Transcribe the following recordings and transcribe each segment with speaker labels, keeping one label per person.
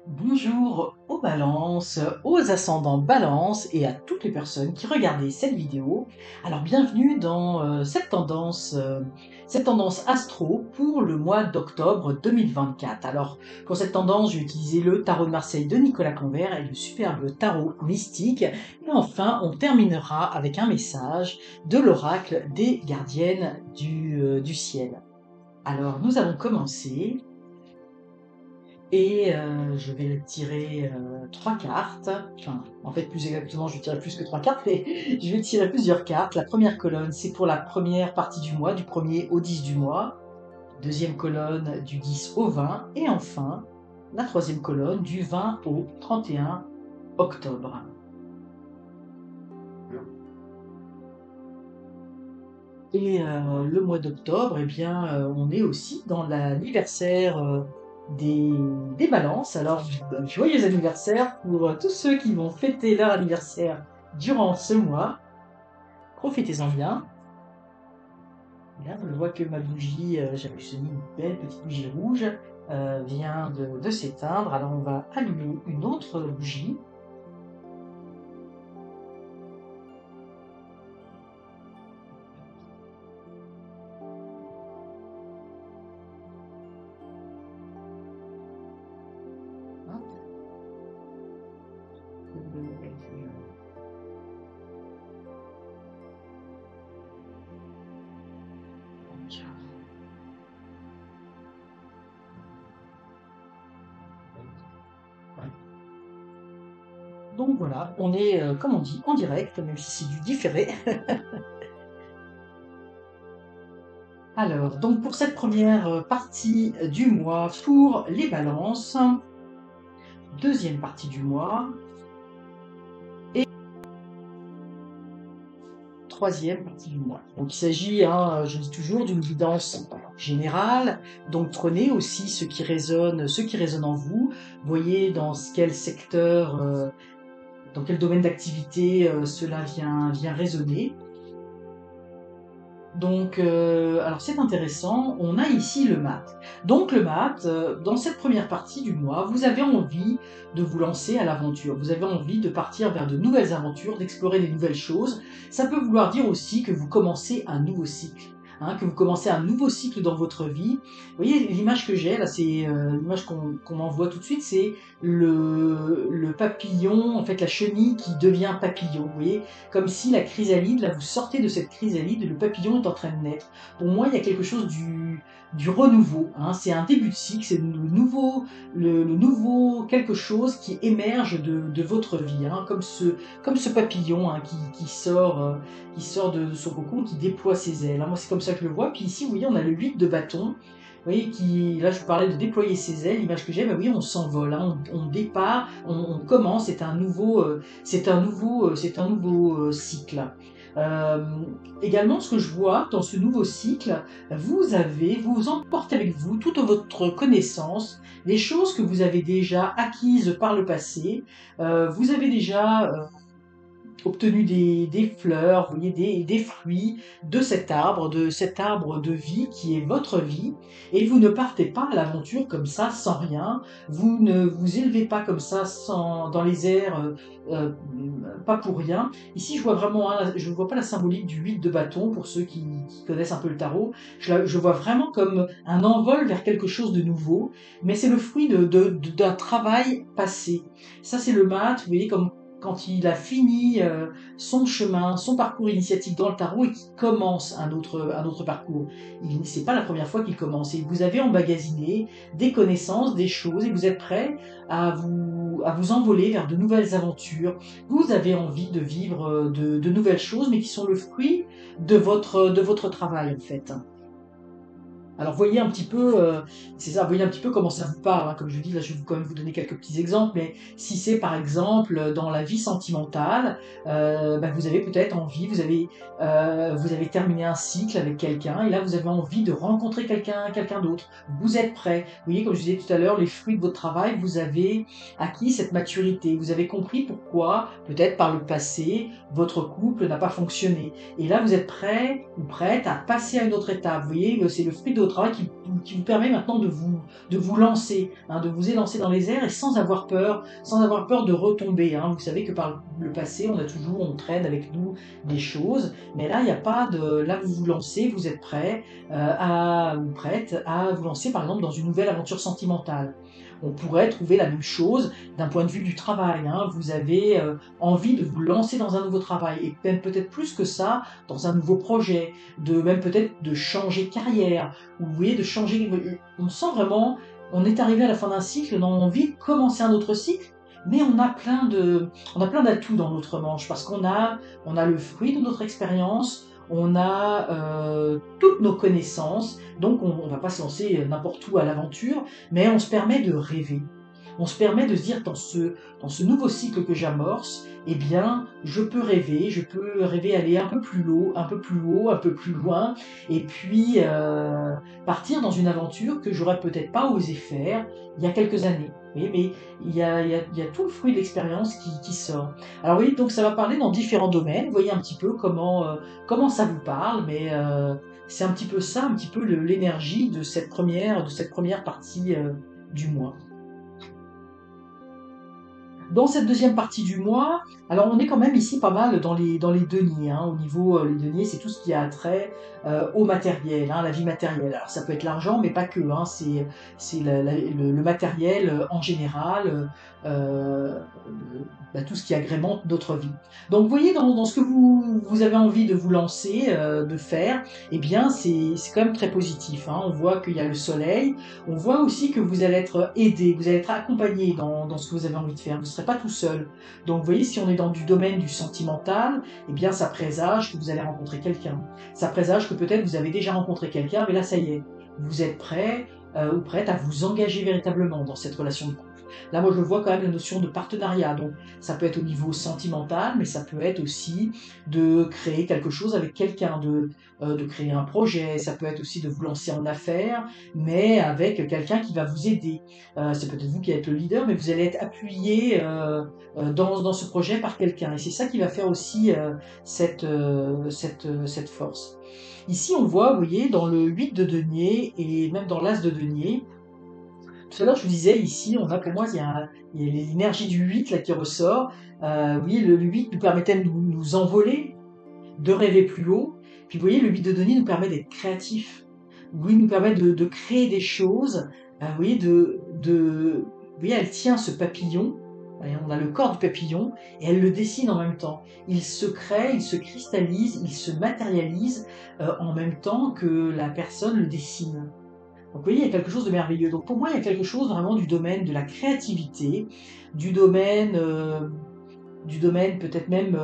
Speaker 1: Bonjour aux balances, aux ascendants balance et à toutes les personnes qui regardaient cette vidéo. Alors bienvenue dans cette tendance astro pour le mois d'octobre 2024. Alors pour cette tendance, je vais utiliser le tarot de Marseille de Nicolas Convert et le superbe tarot mystique. Et enfin, on terminera avec un message de l'oracle des gardiennes du ciel. Alors nous allons commencer. Et je vais tirer 3 cartes. Enfin, en fait, plus exactement, je vais tirer plus que 3 cartes, mais je vais tirer plusieurs cartes. La première colonne, c'est pour la première partie du mois, du 1er au 10 du mois. Deuxième colonne, du 10 au 20. Et enfin, la troisième colonne, du 20 au 31 octobre. Et le mois d'octobre, eh bien, on est aussi dans l'anniversaire des, des balances. Alors, joyeux anniversaire pour tous ceux qui vont fêter leur anniversaire durant ce mois. Profitez-en bien. Et là, je vois que ma bougie, j'avais mis une belle petite bougie rouge, vient de s'éteindre. Alors, on va allumer une autre bougie. Hop. Donc voilà, on est, comme on dit, en direct, même si c'est du différé. Alors, donc pour cette première partie du mois, pour les balances, deuxième partie du mois, et troisième partie du mois. Donc il s'agit, hein, je dis toujours, d'une guidance générale, donc prenez aussi ce qui résonne en vous, voyez dans quel secteur, dans quel domaine d'activité cela vient résonner. Donc, alors c'est intéressant, on a ici le mat. Donc le mat, dans cette première partie du mois, vous avez envie de vous lancer à l'aventure. Vous avez envie de partir vers de nouvelles aventures, d'explorer des nouvelles choses. Ça peut vouloir dire aussi que vous commencez un nouveau cycle. Hein, que vous commencez un nouveau cycle dans votre vie. Vous voyez, l'image que j'ai là, c'est l'image qu'on m'envoie tout de suite, c'est le papillon, en fait la chenille qui devient papillon. Vous voyez, comme si la chrysalide, là vous sortez de cette chrysalide et le papillon est en train de naître. Pour moi, il y a quelque chose du renouveau. Hein. C'est un début de cycle, c'est le nouveau quelque chose qui émerge de votre vie. Hein. Comme ce papillon hein, qui sort de son cocon, qui déploie ses ailes. Hein. Moi, c'est comme ça que je le vois. Puis ici, vous voyez, on a le 8 de bâton. Vous voyez, là je vous parlais de déployer ses ailes, l'image que j'ai, bah oui, on s'envole, hein, on départ, on commence, c'est un nouveau cycle. Euh, Également, ce que je vois dans ce nouveau cycle, vous emportez avec vous toute votre connaissance, les choses que vous avez déjà acquises par le passé. Vous avez déjà obtenu des fleurs, vous voyez, des fruits de cet arbre de vie qui est votre vie, et vous ne partez pas à l'aventure comme ça sans rien, vous ne vous élevez pas comme ça dans les airs, euh, pas pour rien. Ici, je vois vraiment, hein, je ne vois pas la symbolique du 8 de bâton pour ceux qui connaissent un peu le tarot, je vois vraiment comme un envol vers quelque chose de nouveau, mais c'est le fruit d'un travail passé. Ça, c'est le mat, vous voyez, comme quand il a fini son chemin, son parcours initiatique dans le tarot et qu'il commence un autre parcours. C'est pas la première fois qu'il commence. Et vous avez emmagasiné des connaissances, des choses, et vous êtes prêt à vous envoler vers de nouvelles aventures. Vous avez envie de vivre de nouvelles choses, mais qui sont le fruit de votre travail, en fait. Alors voyez un petit peu, c'est ça, voyez un petit peu comment ça vous parle. Hein. Comme je vous dis, là, je vais quand même vous donner quelques petits exemples. Mais si c'est par exemple dans la vie sentimentale, bah, vous avez peut-être envie, vous avez terminé un cycle avec quelqu'un, et là vous avez envie de rencontrer quelqu'un d'autre. Vous êtes prêt. Vous voyez, comme je disais tout à l'heure, les fruits de votre travail, vous avez acquis cette maturité. Vous avez compris pourquoi, peut-être par le passé, votre couple n'a pas fonctionné. Et là, vous êtes prêt ou prête à passer à une autre étape. Vous voyez, c'est le fruit de votre travail qui vous permet maintenant de vous lancer, hein, de vous élancer dans les airs et sans avoir peur de retomber. Hein. Vous savez que par le passé, on traîne avec nous des choses, mais là, il n'y a pas de, là, vous vous lancez, vous êtes prêt ou prête à vous lancer, par exemple, dans une nouvelle aventure sentimentale. On pourrait trouver la même chose d'un point de vue du travail. Hein. Vous avez envie de vous lancer dans un nouveau travail, et même peut-être plus que ça, dans un nouveau projet, même peut-être de changer de carrière, ou vous voyez, de changer. On sent vraiment, on est arrivé à la fin d'un cycle, on a envie de commencer un autre cycle, mais on a plein d'atouts dans notre manche, parce on a le fruit de notre expérience, on a toutes nos connaissances, donc on ne va pas se lancer n'importe où à l'aventure, mais on se permet de rêver. On se permet de se dire, dans ce nouveau cycle que j'amorce, eh bien, je peux rêver aller un peu plus haut, un peu plus haut, un peu plus loin, et puis partir dans une aventure que j'aurais peut-être pas osé faire il y a quelques années. Oui, mais il y a tout le fruit de l'expérience qui sort. Alors oui, donc ça va parler dans différents domaines. Vous voyez un petit peu comment ça vous parle, mais c'est un petit peu ça, un petit peu l'énergie de cette première partie du mois. Dans cette deuxième partie du mois, alors on est quand même ici pas mal dans les deniers. Hein. Au niveau, les deniers, c'est tout ce qui a trait au matériel, hein, la vie matérielle. Alors ça peut être l'argent, mais pas que. Hein. C'est le matériel en général, tout ce qui agrémente notre vie. Donc vous voyez, dans ce que vous avez envie de vous lancer, de faire, eh bien c'est quand même très positif. Hein. On voit qu'il y a le soleil, on voit aussi que vous allez être aidé, vous allez être accompagné dans ce que vous avez envie de faire. Vous ne serez pas tout seul. Donc vous voyez, si on est dans du domaine du sentimental, eh bien ça présage que vous allez rencontrer quelqu'un. Ça présage que peut-être vous avez déjà rencontré quelqu'un, mais là ça y est, vous êtes prêt ou prête à vous engager véritablement dans cette relation de couple. Là, moi, je vois quand même la notion de partenariat. Donc, ça peut être au niveau sentimental, mais ça peut être aussi de créer quelque chose avec quelqu'un, de créer un projet. Ça peut être aussi de vous lancer en affaires, mais avec quelqu'un qui va vous aider. C'est peut-être vous qui êtes le leader, mais vous allez être appuyé dans ce projet par quelqu'un. Et c'est ça qui va faire aussi cette force. Ici, on voit, vous voyez, dans le 8 de denier et même dans l'as de denier, tout à l'heure, je vous disais, ici, pour moi, il y a l'énergie du 8 là, qui ressort. Oui, le 8 nous permettait de nous envoler, de rêver plus haut. Puis vous voyez, le 8 de denier nous permet d'être créatif. Oui, nous permet de créer des choses. Oui, vous voyez, elle tient ce papillon. Voyez, on a le corps du papillon et elle le dessine en même temps. Il se crée, il se cristallise, il se matérialise en même temps que la personne le dessine. Donc vous voyez, il y a quelque chose de merveilleux. Donc pour moi, il y a quelque chose vraiment du domaine de la créativité, du domaine peut-être même,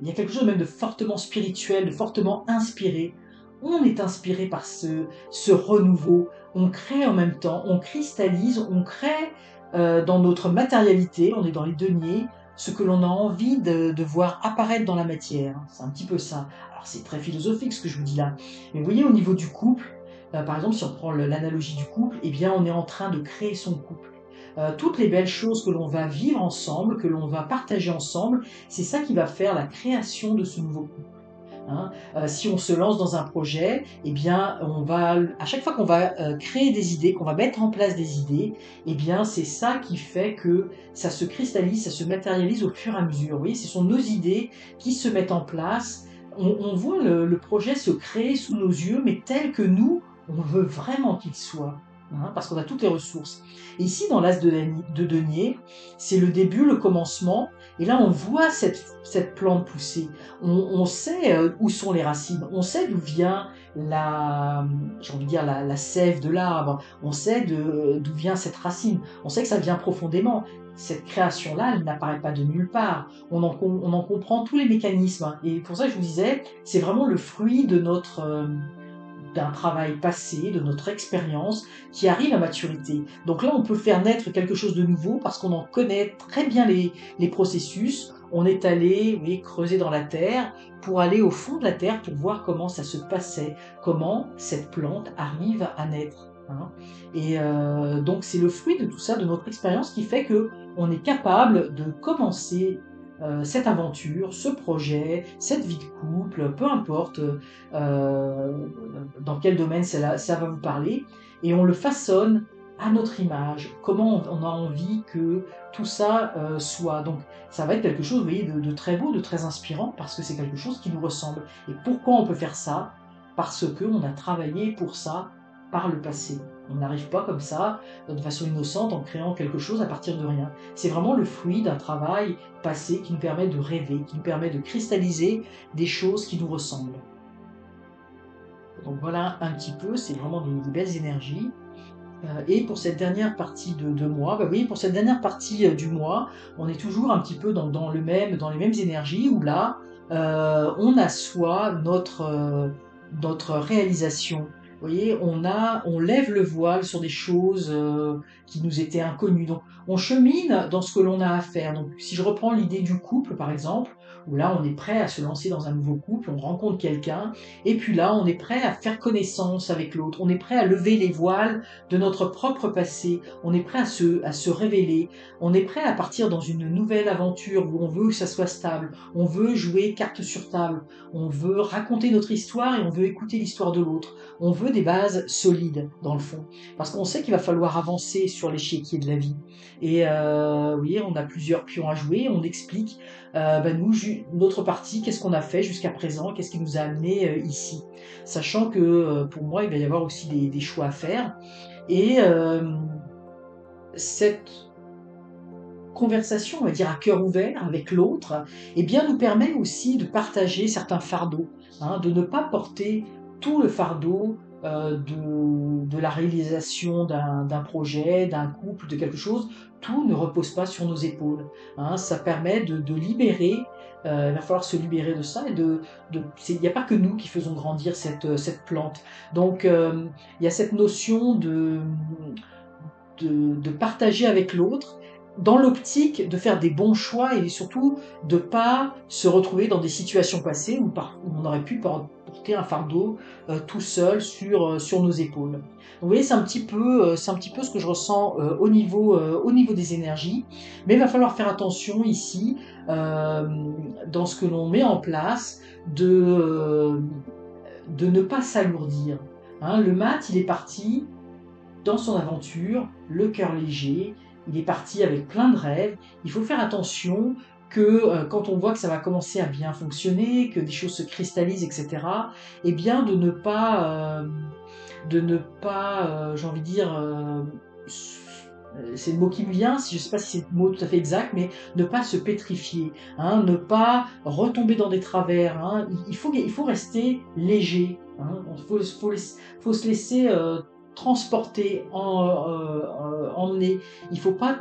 Speaker 1: il y a quelque chose même de fortement spirituel, de fortement inspiré. On est inspiré par ce renouveau. On crée en même temps, on cristallise, on crée dans notre matérialité, on est dans les deniers, ce que l'on a envie de voir apparaître dans la matière. C'est un petit peu ça. Alors c'est très philosophique ce que je vous dis là. Mais vous voyez, au niveau du couple, par exemple, si on prend l'analogie du couple, eh bien, on est en train de créer son couple. Toutes les belles choses que l'on va vivre ensemble, que l'on va partager ensemble, c'est ça qui va faire la création de ce nouveau couple. Hein. Si on se lance dans un projet, eh bien, à chaque fois qu'on va créer des idées, qu'on va mettre en place des idées, eh bien, c'est ça qui fait que ça se cristallise, ça se matérialise au fur et à mesure. Vous voyez, ce sont nos idées qui se mettent en place. On voit le projet se créer sous nos yeux, mais tel que nous, on veut vraiment qu'il soit, hein, parce qu'on a toutes les ressources. Et ici, dans l'as de denier, c'est le début, le commencement, et là, on voit cette plante pousser. On sait où sont les racines, on sait d'où vient j'ai envie de dire, la sève de l'arbre, on sait d'où vient cette racine, on sait que ça vient profondément. Cette création-là, elle n'apparaît pas de nulle part. On en comprend tous les mécanismes. Hein. Et pour ça, je vous disais, c'est vraiment le fruit d'un travail passé, de notre expérience, qui arrive à maturité. Donc là, on peut faire naître quelque chose de nouveau parce qu'on en connaît très bien les processus. On est allé, vous voyez, creuser dans la terre pour aller au fond de la terre pour voir comment ça se passait, comment cette plante arrive à naître. Hein. Et donc c'est le fruit de tout ça, de notre expérience, qui fait que on est capable de commencer cette aventure, ce projet, cette vie de couple, peu importe dans quel domaine ça va vous parler, et on le façonne à notre image, comment on a envie que tout ça soit. Donc ça va être quelque chose, vous voyez, de très beau, de très inspirant, parce que c'est quelque chose qui nous ressemble. Et pourquoi on peut faire ça? Parce qu'on a travaillé pour ça par le passé. On n'arrive pas comme ça, de façon innocente, en créant quelque chose à partir de rien. C'est vraiment le fruit d'un travail passé qui nous permet de rêver, qui nous permet de cristalliser des choses qui nous ressemblent. Donc voilà un petit peu, c'est vraiment des belles énergies. Et pour cette dernière partie de mois, bah oui, pour cette dernière partie du mois, on est toujours un petit peu dans les mêmes énergies où là, on assoit notre réalisation. Vous voyez, on lève le voile sur des choses qui nous étaient inconnues. Donc, on chemine dans ce que l'on a à faire. Donc, si je reprends l'idée du couple, par exemple, où là, on est prêt à se lancer dans un nouveau couple, on rencontre quelqu'un, et puis là, on est prêt à faire connaissance avec l'autre, on est prêt à lever les voiles de notre propre passé, on est prêt à se révéler, on est prêt à partir dans une nouvelle aventure où on veut que ça soit stable, on veut jouer carte sur table, on veut raconter notre histoire et on veut écouter l'histoire de l'autre, on veut des bases solides dans le fond, parce qu'on sait qu'il va falloir avancer sur l'échiquier de la vie. Et vous voyez, on a plusieurs pions à jouer, on explique notre partie, qu'est-ce qu'on a fait jusqu'à présent, qu'est-ce qui nous a amené ici. Sachant que pour moi, il va y avoir aussi des choix à faire. Et cette conversation, on va dire à cœur ouvert avec l'autre, eh bien, nous permet aussi de partager certains fardeaux, hein, de ne pas porter tout le fardeau de la réalisation d'un projet, d'un couple, de quelque chose. Tout ne repose pas sur nos épaules. Hein. Ça permet de libérer. Il va falloir se libérer de ça et il n'y a pas que nous qui faisons grandir cette plante. Donc il y a cette notion de partager avec l'autre dans l'optique de faire des bons choix et surtout de pas se retrouver dans des situations passées où on aurait pu porter un fardeau tout seul sur nos épaules. Donc, vous voyez, c'est un petit peu ce que je ressens au niveau des énergies, mais il va falloir faire attention ici dans ce que l'on met en place de ne pas s'alourdir. Hein, le mat, il est parti dans son aventure, le cœur léger, il est parti avec plein de rêves. Il faut faire attention que quand on voit que ça va commencer à bien fonctionner, que des choses se cristallisent, etc., eh bien j'ai envie de dire, c'est le mot qui me vient, je ne sais pas si c'est le mot tout à fait exact, mais ne pas se pétrifier, hein, ne pas retomber dans des travers. Hein. Il faut rester léger. Hein. Faut se laisser transporter, emmener. Il faut pas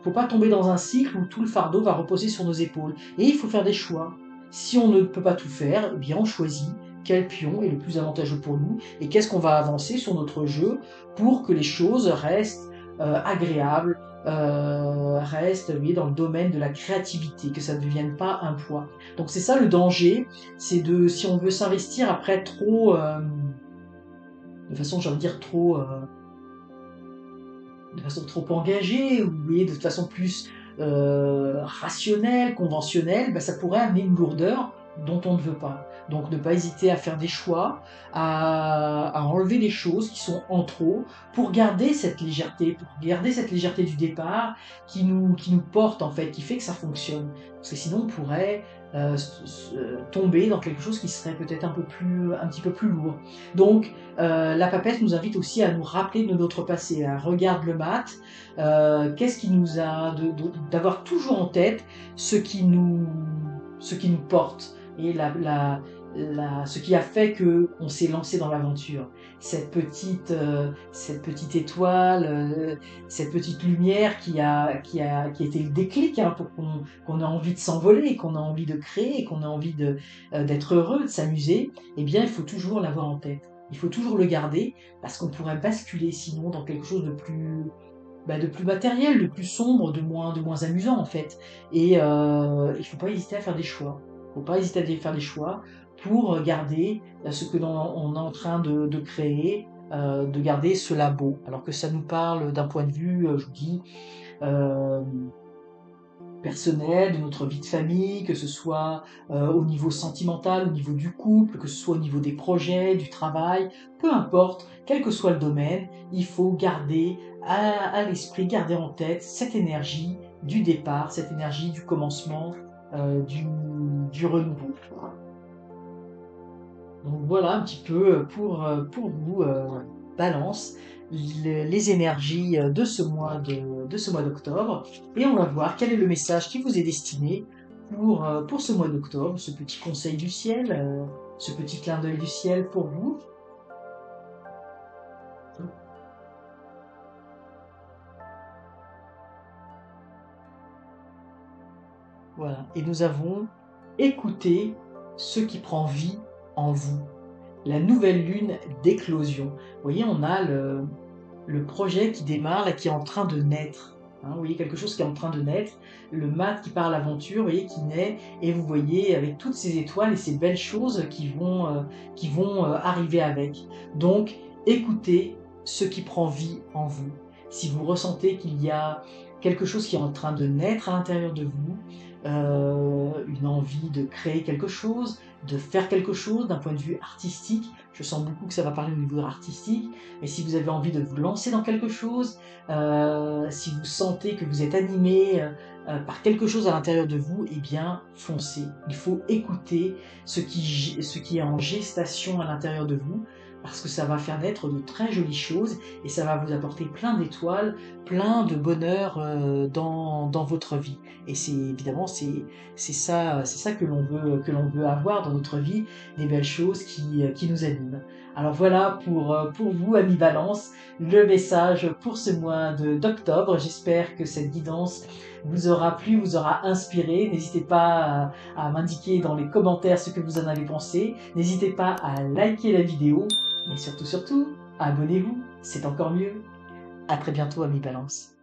Speaker 1: faut pas tomber dans un cycle où tout le fardeau va reposer sur nos épaules. Et il faut faire des choix. Si on ne peut pas tout faire, eh bien on choisit quel pion est le plus avantageux pour nous et qu'est-ce qu'on va avancer sur notre jeu pour que les choses restent agréables, restent dans le domaine de la créativité, que ça ne devienne pas un poids. Donc c'est ça le danger, c'est si on veut s'investir après trop de façon, j'ai envie de dire, de façon trop engagée, ou de façon plus rationnelle, conventionnelle, ça pourrait amener une lourdeur dont on ne veut pas. Donc ne pas hésiter à faire des choix, à enlever des choses qui sont en trop, pour garder cette légèreté, du départ qui nous porte en fait, qui fait que ça fonctionne. Parce que sinon on pourrait tomber dans quelque chose qui serait peut-être un petit peu plus lourd. Donc la papesse nous invite aussi à nous rappeler de notre passé. Regarde le mat, qu'est-ce qui nous a d'avoir toujours en tête ce qui nous porte et ce qui a fait que on s'est lancé dans l'aventure. Cette petite étoile, cette petite lumière qui a été le déclic hein, pour qu'on ait envie de s'envoler, qu'on a envie de créer, qu'on a envie d'être heureux, de s'amuser. Eh bien, il faut toujours l'avoir en tête. Il faut toujours le garder parce qu'on pourrait basculer sinon dans quelque chose de plus matériel, de plus sombre, de moins amusant en fait. Et il faut pas hésiter à faire des choix. Il faut pas hésiter à faire des choix pour garder ce que on est en train de créer, de garder cela beau. Alors que ça nous parle d'un point de vue, je vous dis, personnel, de notre vie de famille, que ce soit au niveau sentimental, au niveau du couple, que ce soit au niveau des projets, du travail, peu importe, quel que soit le domaine, il faut garder à l'esprit, garder en tête cette énergie du départ, cette énergie du commencement, du renouveau. Donc voilà un petit peu pour vous, Balance, les énergies de ce mois d'octobre. Et on va voir quel est le message qui vous est destiné pour ce mois d'octobre, ce petit conseil du ciel, ce petit clin d'œil du ciel pour vous. Voilà. Et nous avons écouté ce qui prend vie en vous. La nouvelle lune d'éclosion. Vous voyez, on a le projet qui démarre, là, qui est en train de naître. Hein, vous voyez quelque chose qui est en train de naître, le mat qui part à l'aventure, vous voyez, qui naît, et vous voyez avec toutes ces étoiles et ces belles choses qui vont arriver avec. Donc, écoutez ce qui prend vie en vous. Si vous ressentez qu'il y a quelque chose qui est en train de naître à l'intérieur de vous, une envie de créer quelque chose, de faire quelque chose d'un point de vue artistique. Je sens beaucoup que ça va parler au niveau artistique, mais si vous avez envie de vous lancer dans quelque chose, si vous sentez que vous êtes animé par quelque chose à l'intérieur de vous, eh bien, foncez. Il faut écouter ce qui est en gestation à l'intérieur de vous, parce que ça va faire naître de très jolies choses et ça va vous apporter plein d'étoiles, plein de bonheur dans votre vie. Et c'est évidemment c'est ça que l'on veut avoir dans notre vie, des belles choses qui nous animent. Alors voilà pour vous, amis Balance, le message pour ce mois d'octobre. J'espère que cette guidance vous aura plu, vous aura inspiré. N'hésitez pas à m'indiquer dans les commentaires ce que vous en avez pensé. N'hésitez pas à liker la vidéo. Mais surtout, abonnez-vous, c'est encore mieux. À très bientôt, amis Balance.